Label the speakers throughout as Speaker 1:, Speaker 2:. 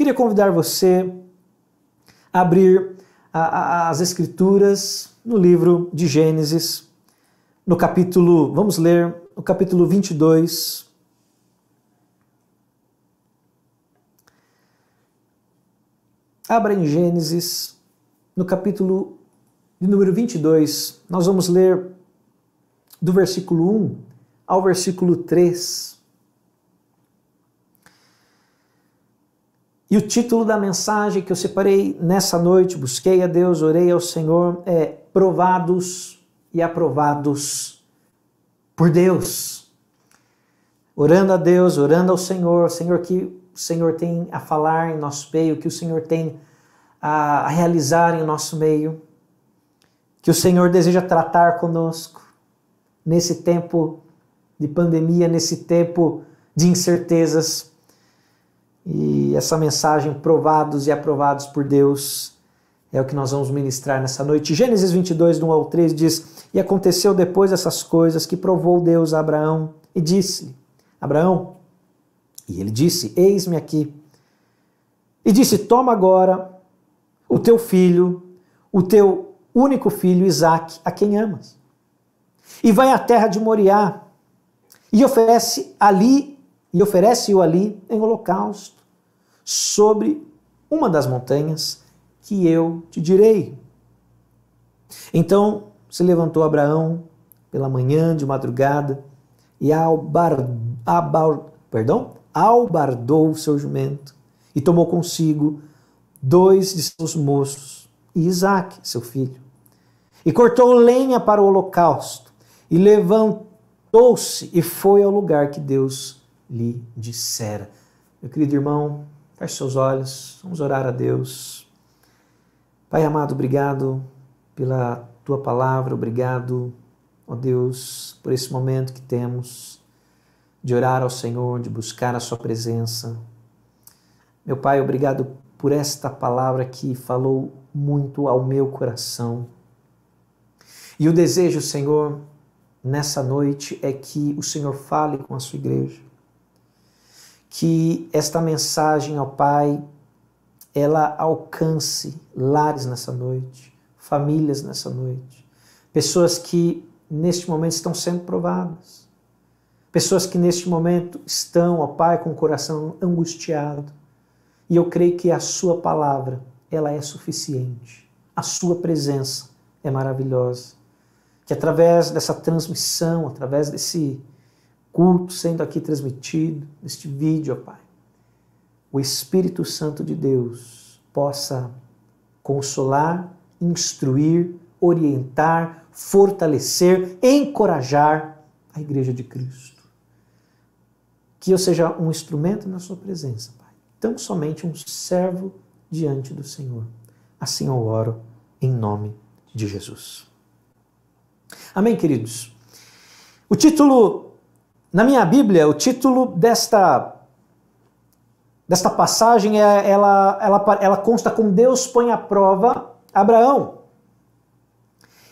Speaker 1: queria convidar você a abrir as Escrituras no livro de Gênesis, no capítulo, vamos ler, no capítulo 22. Abra em Gênesis, no capítulo de número 22, nós vamos ler do versículo 1 ao versículo 3. E o título da mensagem que eu separei nessa noite, busquei a Deus, orei ao Senhor, é Provados e Aprovados por Deus. Orando a Deus, orando ao Senhor, Senhor, que o Senhor tem a falar em nosso meio, que o Senhor tem a realizar em nosso meio, que o Senhor deseja tratar conosco nesse tempo de pandemia, nesse tempo de incertezas. E essa mensagem, provados e aprovados por Deus, é o que nós vamos ministrar nessa noite. Gênesis 22, do 1 ao 3 diz: E aconteceu depois dessas coisas que provou Deus a Abraão e disse-lhe: Abraão, e ele disse: Eis-me aqui. E disse: Toma agora o teu filho, o teu único filho, Isaque, a quem amas, e vai à terra de Moriá, e oferece-o ali em holocausto, sobre uma das montanhas que eu te direi. Então se levantou Abraão pela manhã de madrugada e albardou o seu jumento e tomou consigo 2 de seus moços e Isaque, seu filho, e cortou lenha para o holocausto e levantou-se e foi ao lugar que Deus lhe dissera. Meu querido irmão, feche seus olhos, vamos orar a Deus. Pai amado, obrigado pela tua palavra, obrigado, ó Deus, por esse momento que temos de orar ao Senhor, de buscar a sua presença. Meu Pai, obrigado por esta palavra que falou muito ao meu coração. E o desejo, Senhor, nessa noite é que o Senhor fale com a sua igreja. Que esta mensagem, ó Pai, ela alcance lares nessa noite, famílias nessa noite, pessoas que neste momento estão sendo provadas, pessoas que neste momento estão, ó Pai, com o coração angustiado. E eu creio que a sua palavra, ela é suficiente. A sua presença é maravilhosa. Que através dessa transmissão, através desse culto sendo aqui transmitido, neste vídeo, ó Pai, o Espírito Santo de Deus possa consolar, instruir, orientar, fortalecer, encorajar a Igreja de Cristo. Que eu seja um instrumento na sua presença, Pai. Tão somente um servo diante do Senhor. Assim eu oro em nome de Jesus. Amém, queridos? O título, na minha Bíblia, o título desta passagem, ela consta com Deus põe à prova Abraão.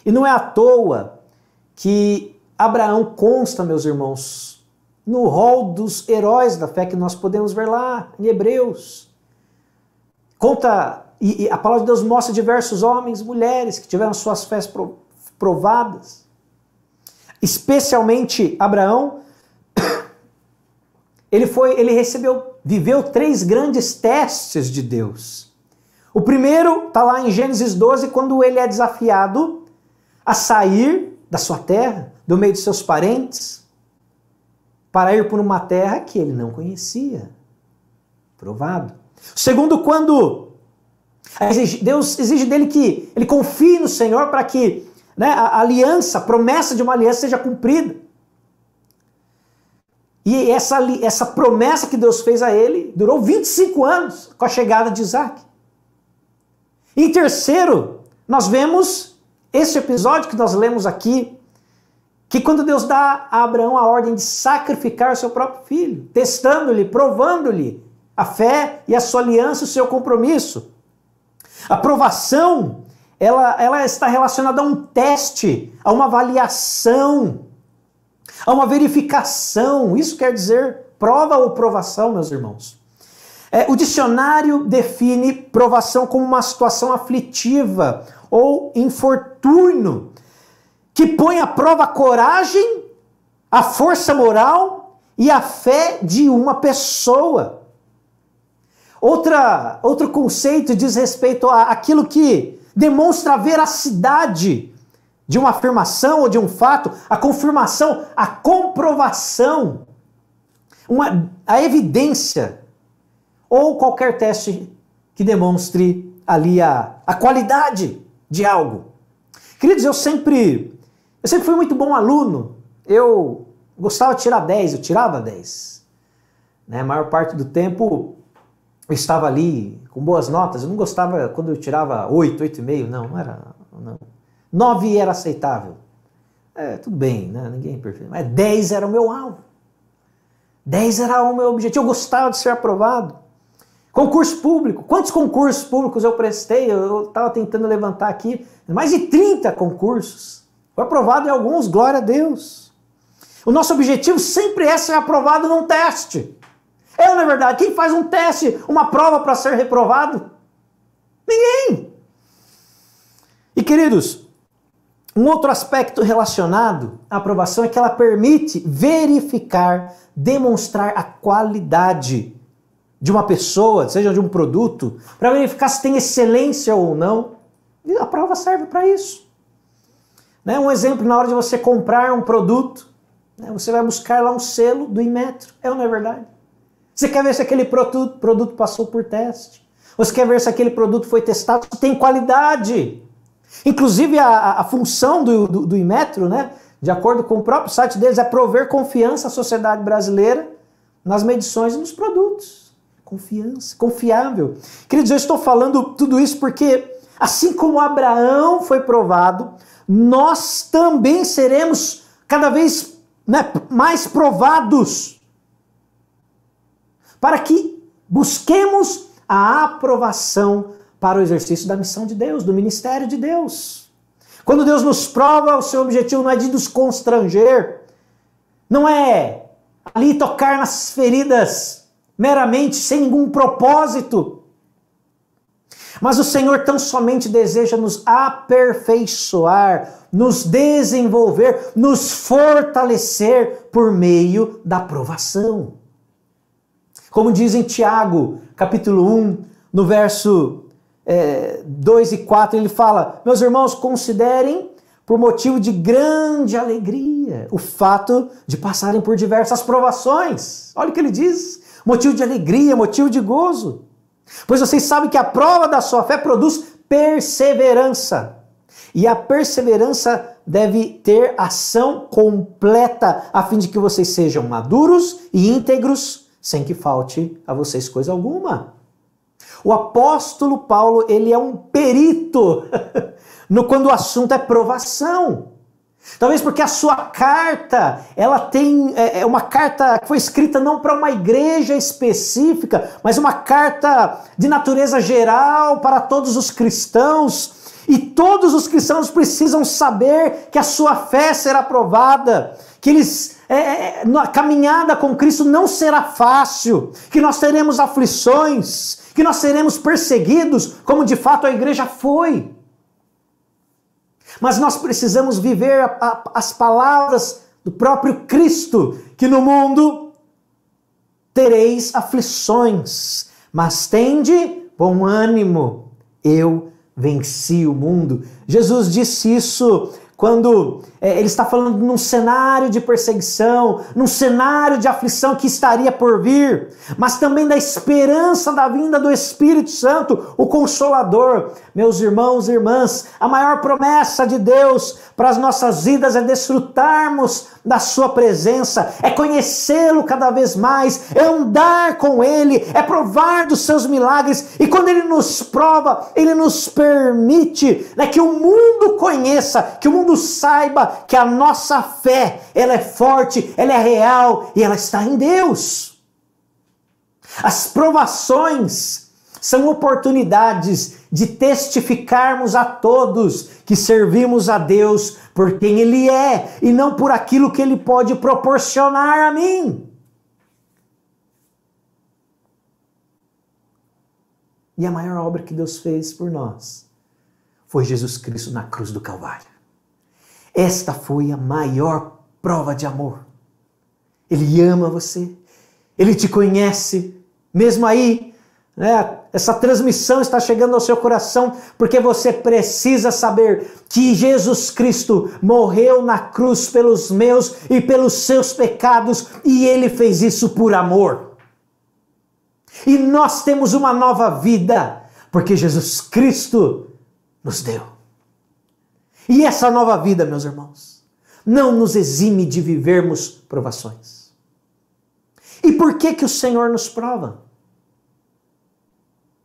Speaker 1: E não é à toa que Abraão consta, meus irmãos, no rol dos heróis da fé que nós podemos ver lá em Hebreus. Conta, e a palavra de Deus mostra diversos homens e mulheres que tiveram suas fés provadas. Especialmente Abraão, viveu 3 grandes testes de Deus. O primeiro está lá em Gênesis 12, quando ele é desafiado a sair da sua terra, do meio de seus parentes, para ir por uma terra que ele não conhecia. Provado. O segundo, quando Deus exige dele que ele confie no Senhor para que, né, a aliança, a promessa de uma aliança seja cumprida. E essa promessa que Deus fez a ele durou 25 anos com a chegada de Isaque. E em terceiro, nós vemos esse episódio que nós lemos aqui, que quando Deus dá a Abraão a ordem de sacrificar o seu próprio filho, testando-lhe, provando-lhe a fé e a sua aliança, o seu compromisso. A provação, ela está relacionada a um teste, a uma avaliação, a uma verificação. Isso quer dizer prova ou provação, meus irmãos. O dicionário define provação como uma situação aflitiva ou infortúnio que põe à prova a coragem, a força moral e a fé de uma pessoa. Outro conceito diz respeito àquilo que demonstra a veracidade de uma afirmação ou de um fato, a confirmação, a comprovação, a evidência, ou qualquer teste que demonstre ali a qualidade de algo. Queridos, eu sempre fui muito bom aluno, eu gostava de tirar 10, eu tirava 10. A maior parte do tempo eu estava ali com boas notas, eu não gostava quando eu tirava 8, 8,5, não era... Não. 9 era aceitável. Tudo bem, né? Ninguém é perfeito. Mas 10 era o meu alvo. 10 era o meu objetivo. Eu gostava de ser aprovado. Concurso público. Quantos concursos públicos eu prestei? Eu estava tentando levantar aqui. Mais de 30 concursos. Foi aprovado em alguns, glória a Deus. O nosso objetivo sempre é ser aprovado num teste. Não é verdade? Quem faz um teste, uma prova para ser reprovado? Ninguém. E queridos, um outro aspecto relacionado à aprovação é que ela permite verificar, demonstrar a qualidade de uma pessoa, seja de um produto, para verificar se tem excelência ou não. E a prova serve para isso. Um exemplo, na hora de você comprar um produto, você vai buscar lá um selo do Inmetro. Ou não é verdade? Você quer ver se aquele produto passou por teste. Você quer ver se aquele produto foi testado, se tem qualidade. Inclusive a função do Inmetro, de acordo com o próprio site deles, é prover confiança à sociedade brasileira nas medições e nos produtos. Confiança, confiável. Queridos, eu estou falando tudo isso porque, assim como Abraão foi provado, nós também seremos cada vez mais provados para que busquemos a aprovação para o exercício da missão de Deus, do ministério de Deus. Quando Deus nos prova, o seu objetivo não é de nos constranger, não é ali tocar nas feridas meramente, sem nenhum propósito. Mas o Senhor tão somente deseja nos aperfeiçoar, nos desenvolver, nos fortalecer por meio da provação. Como diz em Tiago, capítulo 1, no verso 2 e 4, ele fala: meus irmãos, considerem por motivo de grande alegria o fato de passarem por diversas provações. Olha o que ele diz, motivo de alegria, motivo de gozo. Pois vocês sabem que a prova da sua fé produz perseverança. E a perseverança deve ter ação completa, a fim de que vocês sejam maduros e íntegros, sem que falte a vocês coisa alguma. O apóstolo Paulo, ele é um perito quando o assunto é provação. Talvez porque a sua carta, ela tem uma carta que foi escrita não para uma igreja específica, mas uma carta de natureza geral para todos os cristãos. E todos os cristãos precisam saber que a sua fé será provada, que a caminhada com Cristo não será fácil, que nós teremos aflições, que nós seremos perseguidos, como de fato a igreja foi. Mas nós precisamos viver as palavras do próprio Cristo, que no mundo tereis aflições, mas tende bom ânimo, eu venci o mundo. Jesus disse isso quando ele está falando num cenário de perseguição, num cenário de aflição que estaria por vir, mas também da esperança da vinda do Espírito Santo, o Consolador. Meus irmãos e irmãs, a maior promessa de Deus para as nossas vidas é desfrutarmos da sua presença, é conhecê-lo cada vez mais, é andar com ele, é provar dos seus milagres, e quando ele nos prova, ele nos permite que o mundo conheça, que o mundo saiba que a nossa fé, ela é forte, ela é real e ela está em Deus. As provações são oportunidades de testificarmos a todos que servimos a Deus por quem Ele é e não por aquilo que Ele pode proporcionar a mim. E a maior obra que Deus fez por nós foi Jesus Cristo na cruz do Calvário. Esta foi a maior prova de amor. Ele ama você, Ele te conhece, mesmo aí, né, essa transmissão está chegando ao seu coração, porque você precisa saber que Jesus Cristo morreu na cruz pelos meus e pelos seus pecados, e Ele fez isso por amor. E nós temos uma nova vida, porque Jesus Cristo nos deu. E essa nova vida, meus irmãos, não nos exime de vivermos provações. E por que que o Senhor nos prova?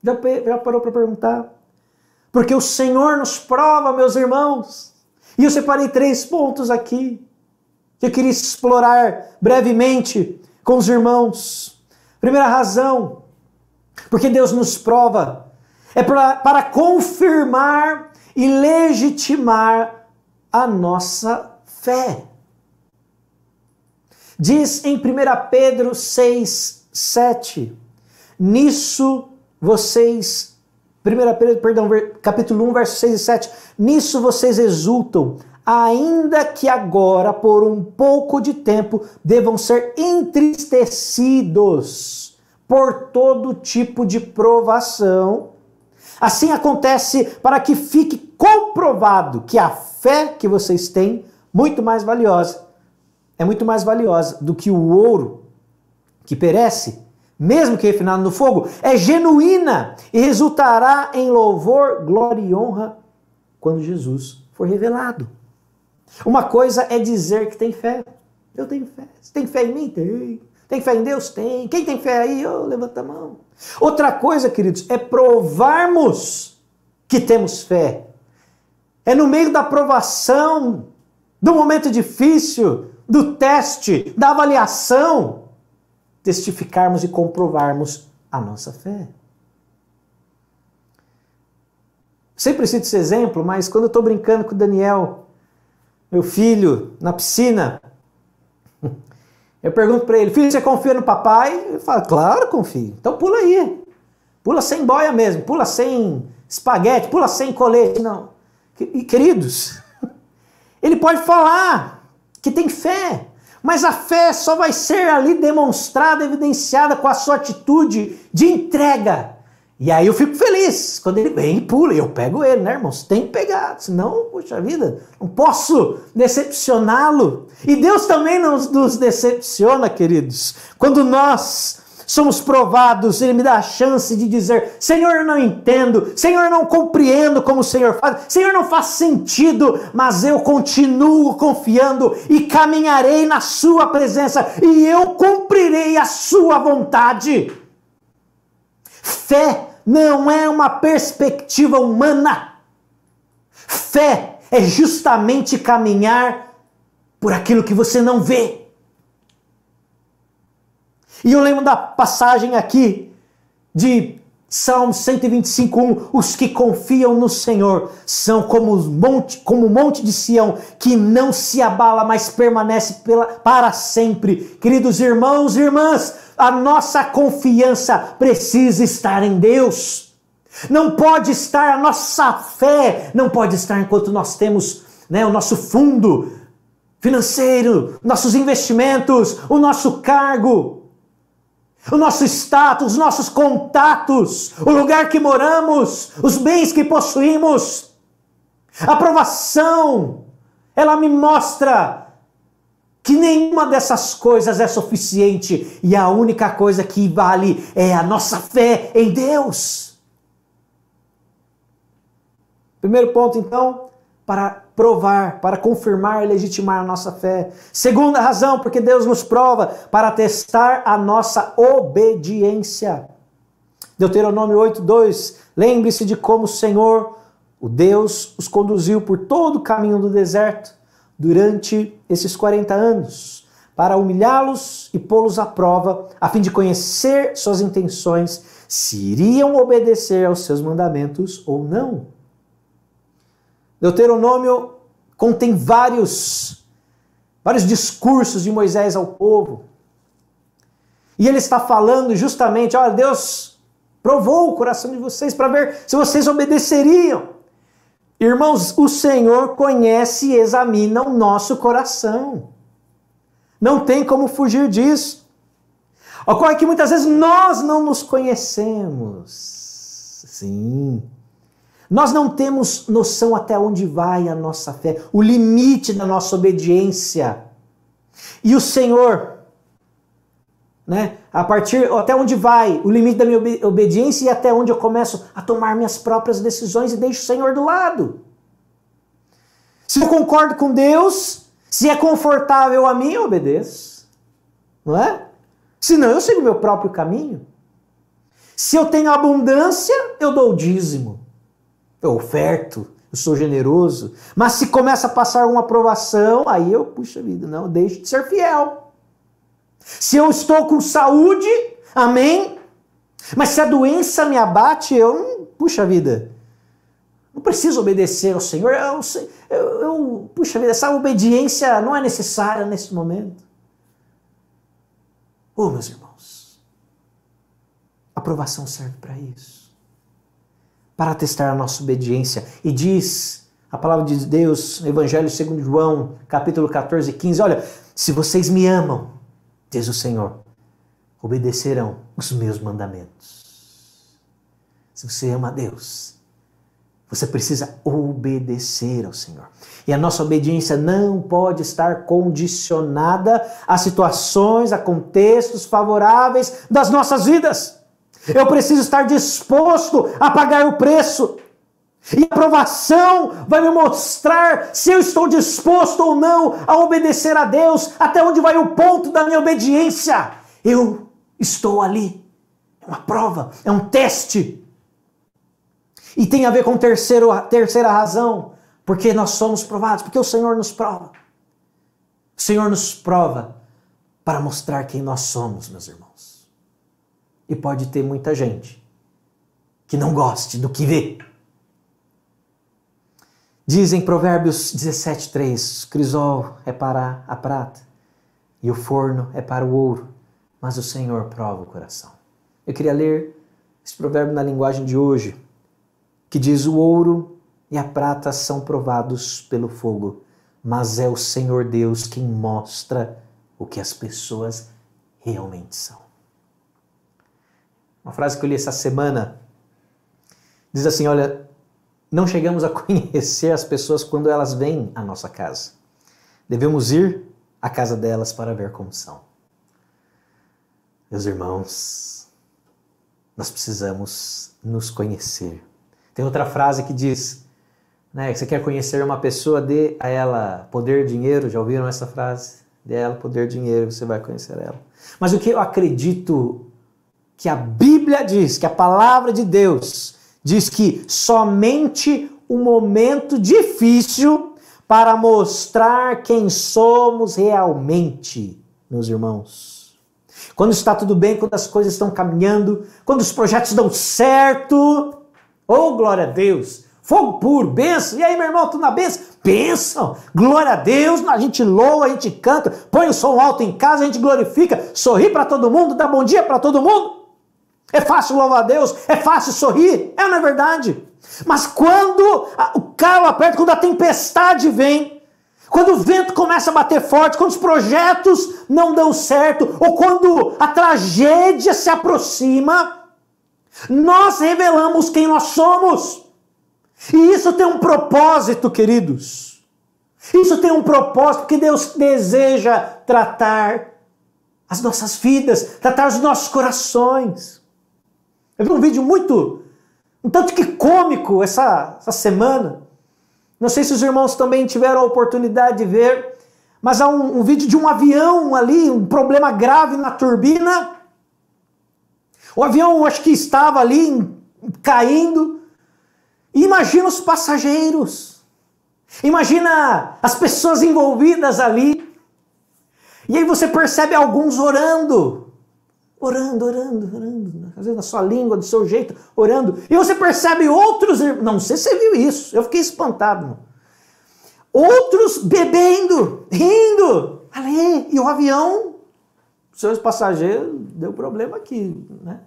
Speaker 1: Já parou para perguntar? Porque o Senhor nos prova, meus irmãos. E eu separei 3 pontos aqui, que eu queria explorar brevemente com os irmãos. Primeira razão, porque Deus nos prova, é para confirmar e legitimar a nossa fé. Diz em 1 Pedro 6, 7, nisso vocês, capítulo 1, versos 6 e 7, nisso vocês exultam, ainda que agora, por um pouco de tempo, devam ser entristecidos por todo tipo de provação. Assim acontece para que fique comprovado que a fé que vocês têm é muito mais valiosa do que o ouro que perece, mesmo que refinado no fogo, é genuína e resultará em louvor, glória e honra quando Jesus for revelado. Uma coisa é dizer que tem fé. Eu tenho fé. Você tem fé em mim? Tem. Tem fé em Deus? Tem. Quem tem fé aí? Levanta a mão. Outra coisa, queridos, é provarmos que temos fé. É no meio da provação, do momento difícil, do teste, da avaliação, testificarmos e comprovarmos a nossa fé. Sempre cito esse exemplo, mas quando eu estou brincando com o Daniel, meu filho, na piscina, eu pergunto para ele, filho, você confia no papai? Ele fala, claro, confio. Então pula aí. Pula sem boia mesmo, pula sem espaguete, pula sem colete. Não. Queridos, ele pode falar que tem fé, mas a fé só vai ser ali demonstrada, evidenciada com a sua atitude de entrega. E aí eu fico feliz quando ele vem e pula, e eu pego ele, né, irmãos? Tem que pegar, senão, poxa vida, não posso decepcioná-lo. E Deus também nos decepciona, queridos. Quando nós somos provados, Ele me dá a chance de dizer, Senhor, eu não entendo, Senhor, eu não compreendo como o Senhor faz, Senhor, não faz sentido, mas eu continuo confiando e caminharei na sua presença e eu cumprirei a sua vontade. Fé não é uma perspectiva humana. Fé é justamente caminhar por aquilo que você não vê. E eu lembro da passagem aqui de Salmo 125:1, os que confiam no Senhor são como o monte de Sião, que não se abala, mas permanece para sempre. Queridos irmãos e irmãs, a nossa confiança precisa estar em Deus. Não pode estar, a nossa fé não pode estar enquanto nós temos, né, o nosso fundo financeiro, nossos investimentos, o nosso cargo, o nosso status, os nossos contatos, o lugar que moramos, os bens que possuímos. A aprovação, ela me mostra que nenhuma dessas coisas é suficiente e a única coisa que vale é a nossa fé em Deus. Primeiro ponto, então, para provar, para confirmar e legitimar a nossa fé. Segunda razão, porque Deus nos prova, para testar a nossa obediência. Deuteronômio 8:2, lembre-se de como o Senhor, o Deus, os conduziu por todo o caminho do deserto durante esses 40 anos, para humilhá-los e pô-los à prova, a fim de conhecer suas intenções, se iriam obedecer aos seus mandamentos ou não. Deuteronômio contém vários discursos de Moisés ao povo. E ele está falando justamente, olha, Deus provou o coração de vocês para ver se vocês obedeceriam. Irmãos, o Senhor conhece e examina o nosso coração. Não tem como fugir disso. Ocorre que muitas vezes nós não nos conhecemos. Sim. Nós não temos noção até onde vai a nossa fé, o limite da nossa obediência. E o Senhor, né, até onde vai o limite da minha obediência e até onde eu começo a tomar minhas próprias decisões e deixo o Senhor do lado. Se eu concordo com Deus, se é confortável a mim, eu obedeço. Não é? Se não, eu sigo o meu próprio caminho. Se eu tenho abundância, eu dou o dízimo. Eu oferto, eu sou generoso. Mas se começa a passar uma aprovação, aí eu, puxa vida, não, eu deixo de ser fiel. Se eu estou com saúde, amém? Mas se a doença me abate, eu, puxa vida, não preciso obedecer ao Senhor. Puxa vida, essa obediência não é necessária nesse momento. Oh, meus irmãos, a aprovação serve para isso. Para testar a nossa obediência. E diz a palavra de Deus, no Evangelho segundo João, capítulo 14, 15, olha, se vocês me amam, diz o Senhor, obedecerão os meus mandamentos. Se você ama a Deus, você precisa obedecer ao Senhor. E a nossa obediência não pode estar condicionada a situações, a contextos favoráveis das nossas vidas. Eu preciso estar disposto a pagar o preço. E a aprovação vai me mostrar se eu estou disposto ou não a obedecer a Deus, até onde vai o ponto da minha obediência. Eu estou ali. É uma prova, é um teste. E tem a ver com terceira razão, porque nós somos provados, porque o Senhor nos prova. O Senhor nos prova para mostrar quem nós somos, meus irmãos. E pode ter muita gente que não goste do que vê. Diz em Provérbios 17:3, o crisol é para a prata e o forno é para o ouro, mas o Senhor prova o coração. Eu queria ler esse provérbio na linguagem de hoje, que diz: o ouro e a prata são provados pelo fogo, mas é o Senhor Deus quem mostra o que as pessoas realmente são. Uma frase que eu li essa semana diz assim, olha, não chegamos a conhecer as pessoas quando elas vêm à nossa casa. Devemos ir à casa delas para ver como são. Meus irmãos, nós precisamos nos conhecer. Tem outra frase que diz, né, que você quer conhecer uma pessoa, dê a ela poder, dinheiro. Já ouviram essa frase? Dê a ela poder, dinheiro, você vai conhecer ela. Mas o que eu acredito que a Bíblia diz, que a palavra de Deus diz que somente um momento difícil para mostrar quem somos realmente, meus irmãos. Quando está tudo bem, quando as coisas estão caminhando, quando os projetos dão certo, oh, glória a Deus, fogo puro, bênção. E aí, meu irmão, tu na bênção? Bênção, glória a Deus, a gente louva, a gente canta, põe o som alto em casa, a gente glorifica, sorri para todo mundo, dá bom dia para todo mundo. É fácil louvar a Deus, é fácil sorrir, não é verdade? Mas quando o calo aperta, quando a tempestade vem, quando o vento começa a bater forte, quando os projetos não dão certo, ou quando a tragédia se aproxima, nós revelamos quem nós somos. E isso tem um propósito, queridos. Isso tem um propósito, porque Deus deseja tratar as nossas vidas, tratar os nossos corações. Eu vi um vídeo um tanto que cômico essa semana. Não sei se os irmãos também tiveram a oportunidade de ver, mas há um vídeo de um avião ali, um problema grave na turbina. O avião, acho que estava ali caindo. E imagina os passageiros. Imagina as pessoas envolvidas ali. E aí você percebe alguns orando. Orando, às vezes na sua língua, do seu jeito, orando. E você percebe outros, não sei se você viu isso, eu fiquei espantado. Mano. Outros bebendo, rindo, ali, e o avião, seus passageiros, deu problema aqui, né?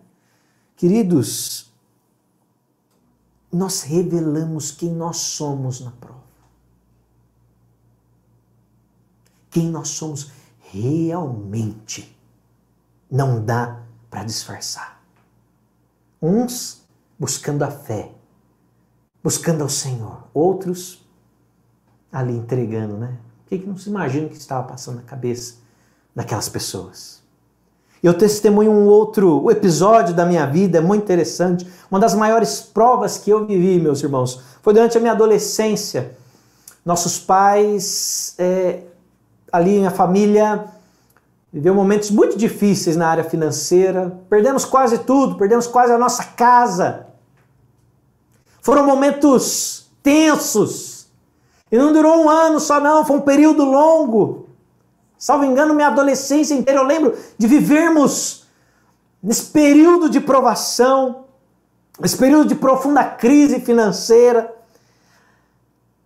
Speaker 1: Queridos, nós revelamos quem nós somos na prova. Quem nós somos realmente. Não dá para disfarçar. Uns buscando a fé, buscando ao Senhor. Outros ali entregando, né? O que não se imagina o que estava passando na cabeça daquelas pessoas? Eu testemunho um outro episódio da minha vida, muito interessante. Uma das maiores provas que eu vivi, meus irmãos, foi durante a minha adolescência. Nossos pais, ali minha família, viveu momentos muito difíceis na área financeira. Perdemos quase tudo, perdemos quase a nossa casa. Foram momentos tensos. E não durou um ano só não, foi um período longo. Salvo engano, minha adolescência inteira, eu lembro de vivermos nesse período de provação, nesse período de profunda crise financeira.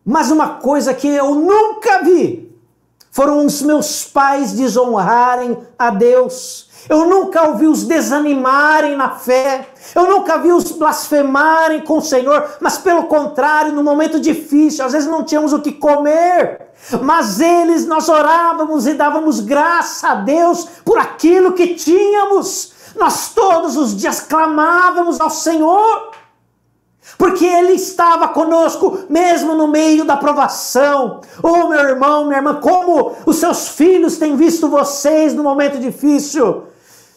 Speaker 1: Mas uma coisa que eu nunca vi foram os meus pais desonrarem a Deus. Eu nunca ouvi os desanimarem na fé. Eu nunca vi os blasfemarem com o Senhor. Mas pelo contrário, no momento difícil, às vezes não tínhamos o que comer. Mas nós orávamos e dávamos graça a Deus por aquilo que tínhamos. Nós todos os dias clamávamos ao Senhor. Porque Ele estava conosco, mesmo no meio da provação. Oh, meu irmão, minha irmã, como os seus filhos têm visto vocês no momento difícil.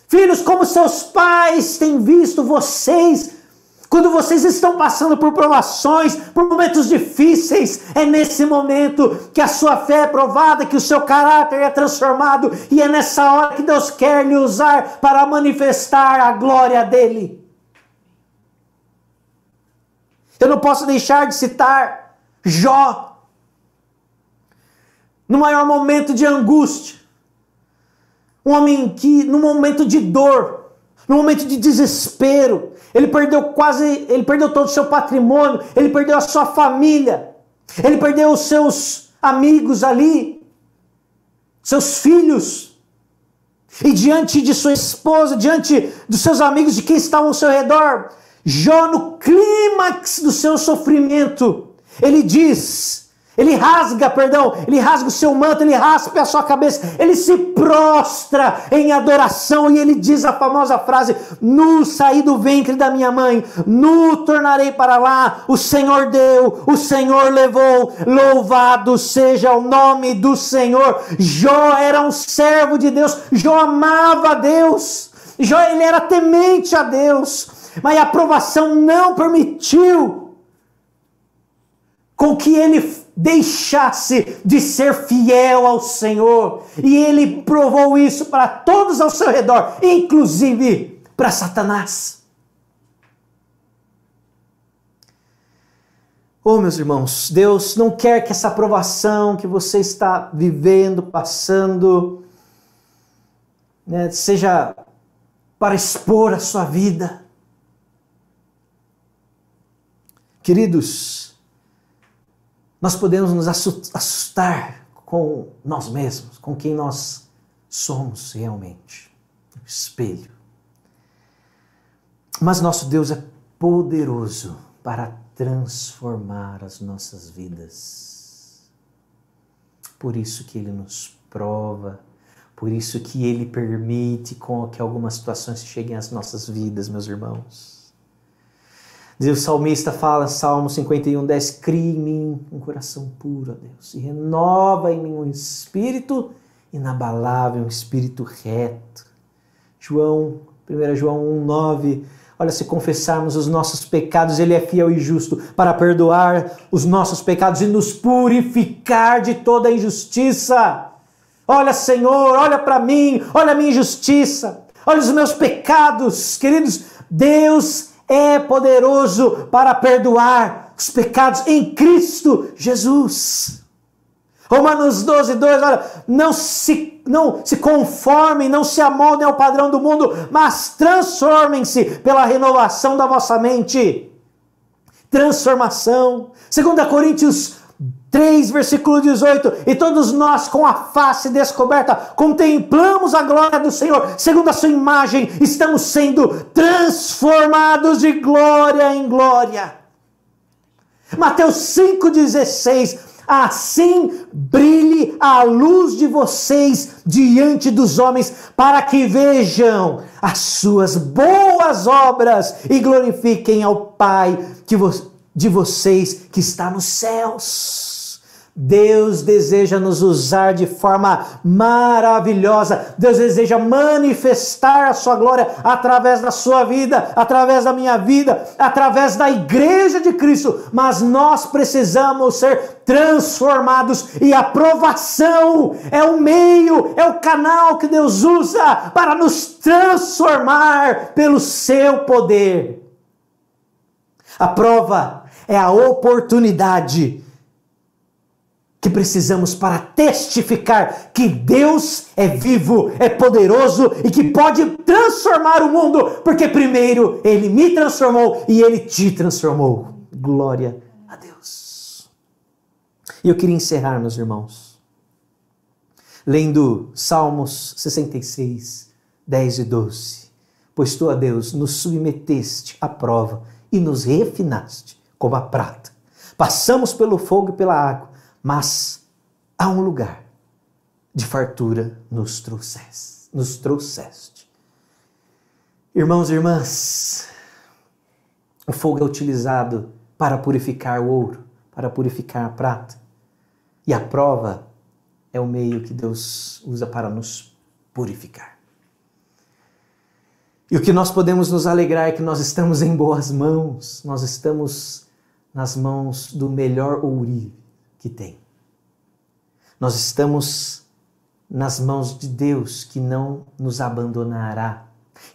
Speaker 1: Filhos, como seus pais têm visto vocês quando vocês estão passando por provações, por momentos difíceis. É nesse momento que a sua fé é provada, que o seu caráter é transformado. E é nessa hora que Deus quer lhe usar para manifestar a glória dEle. Eu não posso deixar de citar Jó, no maior momento de angústia, um homem que, no momento de dor, no momento de desespero, ele perdeu todo o seu patrimônio, ele perdeu a sua família, ele perdeu os seus amigos ali, seus filhos, e diante de sua esposa, diante dos seus amigos, de quem estavam ao seu redor, Jó, no clímax do seu sofrimento, ele rasga o seu manto, ele raspa a sua cabeça, ele se prostra em adoração e ele diz a famosa frase: nu saí do ventre da minha mãe, nu tornarei para lá, o Senhor deu, o Senhor levou, louvado seja o nome do Senhor. Jó era um servo de Deus, Jó amava a Deus, Jó ele era temente a Deus, mas a provação não permitiu com que ele deixasse de ser fiel ao Senhor. E ele provou isso para todos ao seu redor, inclusive para Satanás. Oh, meus irmãos, Deus não quer que essa provação que você está vivendo, passando, seja para expor a sua vida. Queridos, nós podemos nos assustar com nós mesmos, com quem nós somos realmente, o espelho. Mas nosso Deus é poderoso para transformar as nossas vidas. Por isso que Ele nos prova, por isso que Ele permite que algumas situações cheguem às nossas vidas, meus irmãos. O salmista fala, Salmo 51:10, cria em mim um coração puro, ó Deus, e renova em mim um espírito inabalável, um espírito reto. 1 João 1:9, olha, se confessarmos os nossos pecados, Ele é fiel e justo para perdoar os nossos pecados e nos purificar de toda injustiça. Olha, Senhor, olha para mim, olha a minha injustiça, olha os meus pecados, queridos. Deus é poderoso para perdoar os pecados em Cristo Jesus. Romanos 12:2, olha, não se conformem, não se amoldem ao padrão do mundo, mas transformem-se pela renovação da vossa mente. Transformação. 2 Coríntios 3, versículo 18, e todos nós com a face descoberta contemplamos a glória do Senhor, segundo a sua imagem, estamos sendo transformados de glória em glória. Mateus 5,16, assim brilhe a luz de vocês diante dos homens, para que vejam as suas boas obras e glorifiquem ao Pai de vocês que está nos céus. Deus deseja nos usar de forma maravilhosa. Deus deseja manifestar a sua glória através da sua vida, através da minha vida, através da igreja de Cristo. Mas nós precisamos ser transformados, e a aprovação é o meio, é o canal que Deus usa para nos transformar pelo seu poder. A prova é a oportunidade que precisamos para testificar que Deus é vivo, é poderoso e que pode transformar o mundo, porque primeiro Ele me transformou e Ele te transformou. Glória a Deus. E eu queria encerrar, meus irmãos, lendo Salmos 66, 10 e 12. Pois tu, ó Deus, nos submeteste à prova e nos refinaste como a prata. Passamos pelo fogo e pela água, mas há um lugar de fartura nos trouxeste. Irmãos e irmãs, o fogo é utilizado para purificar o ouro, para purificar a prata. E a prova é o meio que Deus usa para nos purificar. E o que nós podemos nos alegrar é que nós estamos em boas mãos, nós estamos nas mãos do melhor ourive que tem. Nós estamos nas mãos de Deus, que não nos abandonará,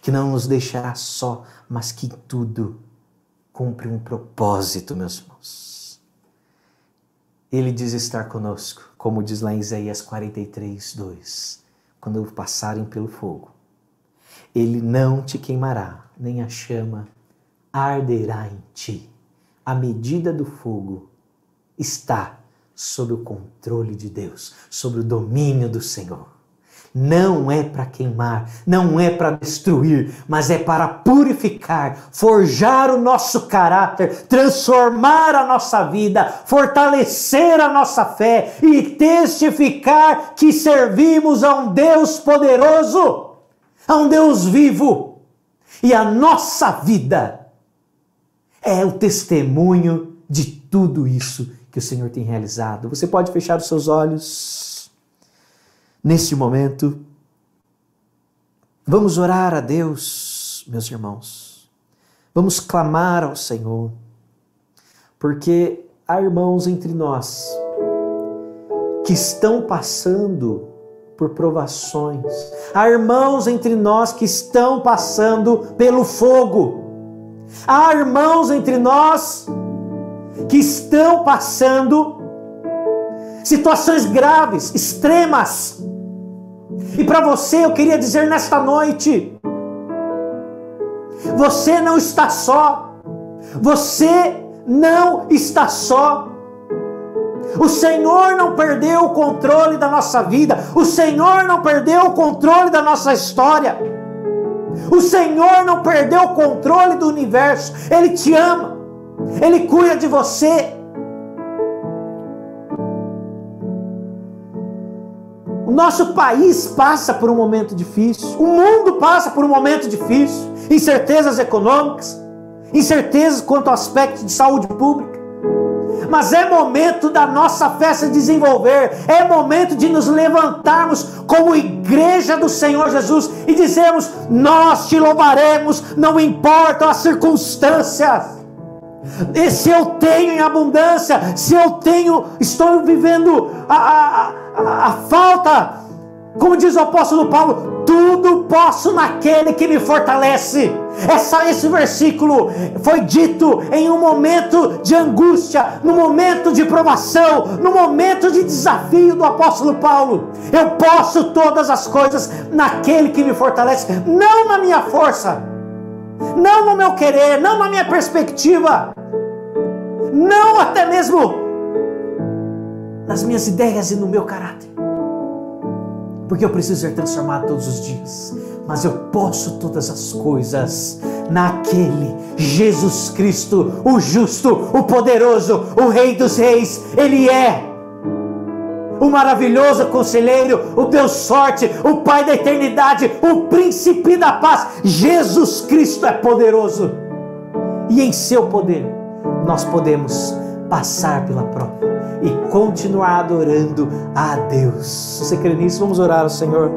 Speaker 1: que não nos deixará só, mas que tudo cumpre um propósito, meus irmãos. Ele diz estar conosco, como diz lá em Isaías 43, 2, quando passarem pelo fogo. Ele não te queimará, nem a chama arderá em ti. A medida do fogo está sob o controle de Deus, sob o domínio do Senhor. Não é para queimar, não é para destruir, mas é para purificar, forjar o nosso caráter, transformar a nossa vida, fortalecer a nossa fé e testificar que servimos a um Deus poderoso, a um Deus vivo. E a nossa vida é o testemunho de tudo isso que o Senhor tem realizado. Você pode fechar os seus olhos neste momento. Vamos orar a Deus, meus irmãos. Vamos clamar ao Senhor, porque há irmãos entre nós que estão passando por provações. Há irmãos entre nós que estão passando pelo fogo. Há irmãos entre nós que estão passando situações graves, extremas. E para você eu queria dizer nesta noite, você não está só. Você não está só. O Senhor não perdeu o controle da nossa vida. O Senhor não perdeu o controle da nossa história. O Senhor não perdeu o controle do universo. Ele te ama. Ele cuida de você. O nosso país passa por um momento difícil. O mundo passa por um momento difícil. Incertezas econômicas, incertezas quanto ao aspecto de saúde pública. Mas é momento da nossa fé se desenvolver. É momento de nos levantarmos como igreja do Senhor Jesus e dizermos: nós te louvaremos, não importam as circunstâncias. E se eu tenho em abundância, se eu estou vivendo a falta, como diz o apóstolo Paulo, tudo posso naquele que me fortalece. Esse versículo foi dito em um momento de angústia, no momento de provação, no momento de desafio do apóstolo Paulo. Eu posso todas as coisas naquele que me fortalece, não na minha força, não no meu querer, não na minha perspectiva, não até mesmo nas minhas ideias e no meu caráter, porque eu preciso ser transformado todos os dias. Mas eu posso todas as coisas naquele Jesus Cristo, o justo, o poderoso, o Rei dos Reis. Ele é o maravilhoso conselheiro, o Deus forte, o Pai da eternidade, o príncipe da paz. Jesus Cristo é poderoso, e em seu poder nós podemos passar pela prova e continuar adorando a Deus. Você crê nisso? Vamos orar ao Senhor.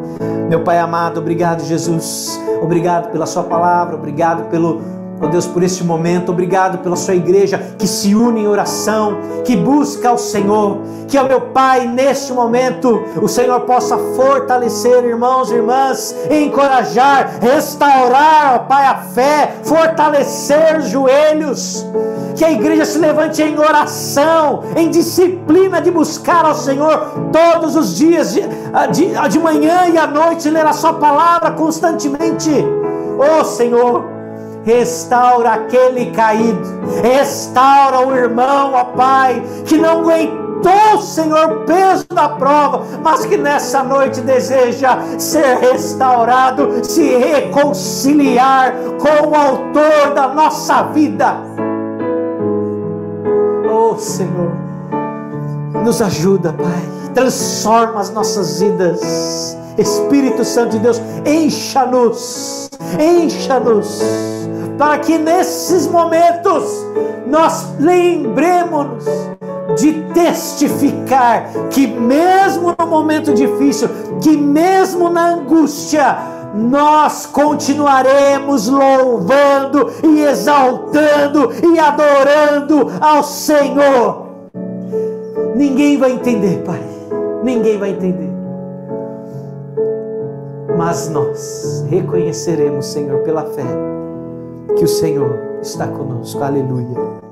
Speaker 1: Meu Pai amado, obrigado, Jesus. Obrigado pela sua palavra, obrigado pelo, ó Deus, por este momento, obrigado pela sua igreja que se une em oração, que busca ao Senhor, que, ó meu Pai, neste momento, o Senhor possa fortalecer irmãos e irmãs, encorajar, restaurar, ó Pai, a fé, fortalecer os joelhos, que a igreja se levante em oração, em disciplina de buscar ao Senhor todos os dias, de manhã e à noite, ler a sua palavra constantemente. Ó Senhor, restaura aquele caído, restaura o irmão, ó Pai, que não aguentou, Senhor, o peso da prova, mas que nessa noite deseja ser restaurado, se reconciliar com o autor da nossa vida. Oh Senhor, nos ajuda, Pai, transforma as nossas vidas. Espírito Santo de Deus, encha-nos, para que nesses momentos nós lembremos de testificar que mesmo no momento difícil, que mesmo na angústia, nós continuaremos louvando e exaltando e adorando ao Senhor. Ninguém vai entender, Pai, ninguém vai entender, mas nós reconheceremos, Senhor, pela fé, que o Senhor está conosco. Aleluia.